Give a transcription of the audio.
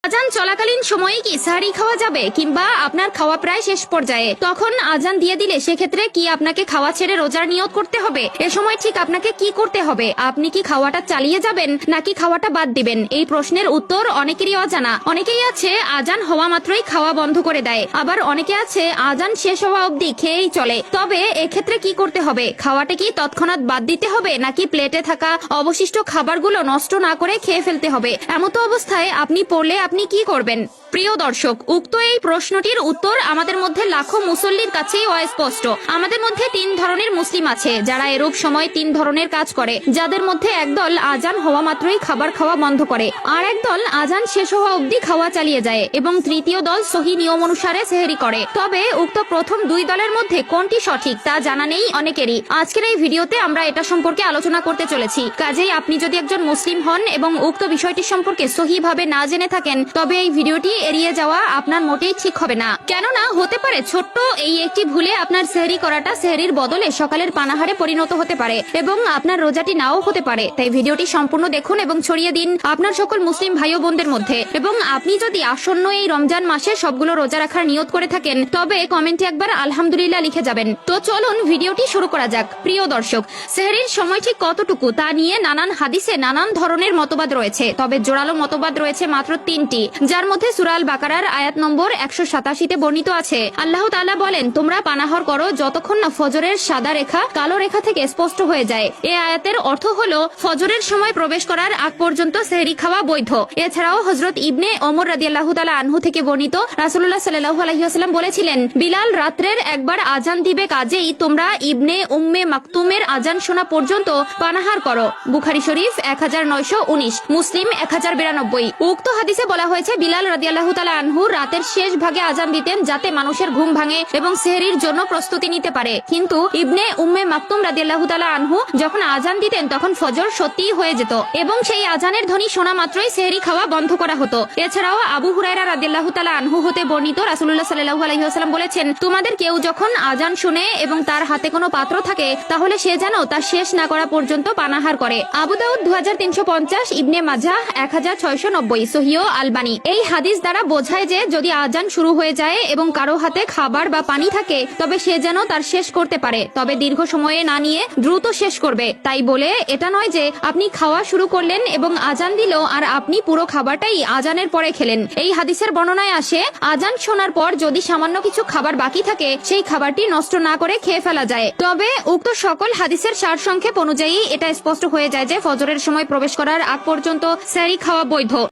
আজান চলাকালীন সময়ে কি সাহারি খাওয়া যাবে, কিংবা আপনার খাওয়া প্রায় শেষ পর্যায়ে, তখন আজান দিয়ে দিলে সেক্ষেত্রে কি আপনাকে খাওয়া ছেড়ে রোজার নিয়ত করতে হবে? এ সময় ঠিক আপনাকে কি করতে হবে? আপনি কি খাওয়াটা চালিয়ে যাবেন নাকি খাওয়াটা বাদ দিবেন? এই প্রশ্নের উত্তর অনেকেরই অজানা। অনেকেই আছে আজান হওয়া মাত্রই খাওয়া বন্ধ করে দেয়, আবার অনেকে আছে আজান শেষ হওয়া অবধি খেয়েই চলে। তবে এক্ষেত্রে কি করতে হবে? খাওয়াটা কি তৎক্ষণাৎ বাদ দিতে হবে নাকি প্লেটে থাকা অবশিষ্ট খাবারগুলো নষ্ট না করে খেয়ে ফেলতে হবে? এমতো অবস্থায় আপনি পড়লে আপনি কি করবেন? প্রিয় দর্শক, উক্ত এই প্রশ্নটির উত্তর আমাদের মধ্যে লাখো মুসল্লির কাছেই অস্পষ্ট। আমাদের মধ্যে তিন ধরনের মুসলিম আছে যারা এরূপ সময় তিন ধরনের কাজ করে, যাদের মধ্যে একদল আজান হওয়া মাত্রই খাবার খাওয়া বন্ধ করে, আর একদল আজান শেষ হওয়া অবধি খাওয়া চালিয়ে যায়, এবং তৃতীয় দল সহি নিয়ম অনুসারে সেহরি করে। তবে উক্ত প্রথম দুই দলের মধ্যে কোনটি সঠিক তা জানা নেই অনেকেরই। আজকের এই ভিডিওতে আমরা এটা সম্পর্কে আলোচনা করতে চলেছি। কাজেই আপনি যদি একজন মুসলিম হন এবং উক্ত বিষয়টি সম্পর্কে সহিভাবে না জেনে থাকেন, তবে এই ভিডিওটি এড়িয়ে যাওয়া আপনার মোটেই ঠিক হবে না। কেননা হতে পারে ছোট্ট এই একটি ভুলে আপনার সেহরি করাটা সেহরির বদলে সকালের পানাহারে পরিণত হতে পারে, এবং আপনার রোজাটি নাও হতে পারে। তাই ভিডিওটি সম্পূর্ণ দেখুন এবং ছড়িয়ে দিন আপনার সকল মুসলিম ভাই ও বোনদের মধ্যে। এবং আপনি যদি আসন্ন এই রমজান মাসে সবগুলো রোজা রাখার নিয়ত করে থাকেন, তবে কমেন্টে একবার আলহামদুলিল্লাহ লিখে যাবেন। তো চলুন ভিডিওটি শুরু করা যাক। প্রিয় দর্শক, সেহরির সময় ঠিক কতটুকু তা নিয়ে নানান হাদিসে নানান ধরনের মতবাদ রয়েছে। তবে জোরালো মতবাদ রয়েছে মাত্র তিনটি, যার মধ্যে সূরা আল বাকারার আয়াত নম্বর 187-তে বর্ণিত আছে, আল্লাহ তাআলা বলেন, তোমরা পানাহার করো যতক্ষণ না ফজরের সাদা রেখা কালো রেখা থেকে স্পষ্ট হয়ে যায়। এই আয়াতের অর্থ হলো ফজরের সময় প্রবেশ করার আগ পর্যন্ত সেহরি খাওয়া বৈধ। এছাড়াও হযরত ইবনে ওমর রাদিয়াল্লাহু তাআলা আনহু থেকে বর্ণিত, রাসূলুল্লাহ সাল্লাল্লাহু আলাইহি ওয়াসাল্লাম বলেছিলেন, বিলাল রাত্রের একবার আজান দিবে, কাজেই তোমরা ইবনে উম্মে মাকতুমের আজান শোনা পর্যন্ত পানাহার করো। বুখারী শরীফ 1919, মুসলিম 1092। উক্ত হাদিসে বলা হয়েছে বিলাল রাদিয়াল্লাহু তাআলা আনহু রাতের শেষ ভাগে আজান দিতেন যাতে মানুষের ঘুম ভাঙে এবং সেহরির জন্য প্রস্তুতি নিতে পারে। কিন্তু ইবনে উম্মে মাকতুম রাদিয়াল্লাহু তাআলা আনহু যখন আজান দিতেন তখন ফজর সত্যিই হয়ে যেত, এবং সেই আজানের ধ্বনি শোনা মাত্রই সেহরি খাওয়া বন্ধ করা হতো। এছাড়াও আবু হুরায়রা রাদিয়াল্লাহু তাআলা আনহু হতে বর্ণিত, রাসূলুল্লাহ সাল্লাল্লাহু আলাইহি ওয়াসাল্লাম বলেছেন, তোমাদের কেউ যখন আজান শুনে এবং তার হাতে কোনো পাত্র থাকে, তাহলে সে যেন তা শেষ না করা পর্যন্ত পানাহার করে। আবু দাউদ 2350, ইবনে মাজাহ 1690, সহিহ আলবানী। এই হাদিস দ্বারা বোঝায় যে যদি আজান শুরু হয়ে যায় এবং কারো হাতে খাবার বা পানি থাকে, তবে সে যেন তার শেষ করতে পারে, তবে দীর্ঘ সময়ে না নিয়ে দ্রুত শেষ করবে। তাই বলে এটা নয় যে আপনি খাওয়া শুরু করলেন এবং আজান দিল আর আপনি পুরো খাবারটাই আজানের পরে খেলেন। এই হাদিসের বর্ণনায় আসে, আজান শোনার পর যদি সামান্য কিছু খাবার বাকি থাকে, সেই খাবারটি নষ্ট না করে খেয়ে ফেলা যায়। তবে উক্ত সকল হাদিসের সারসংক্ষেপ অনুযায়ী এটা স্পষ্ট হয়ে যায় যে ফজরের সময় প্রবেশ করার আগ পর্যন্ত সেহরি খাওয়া বৈধ।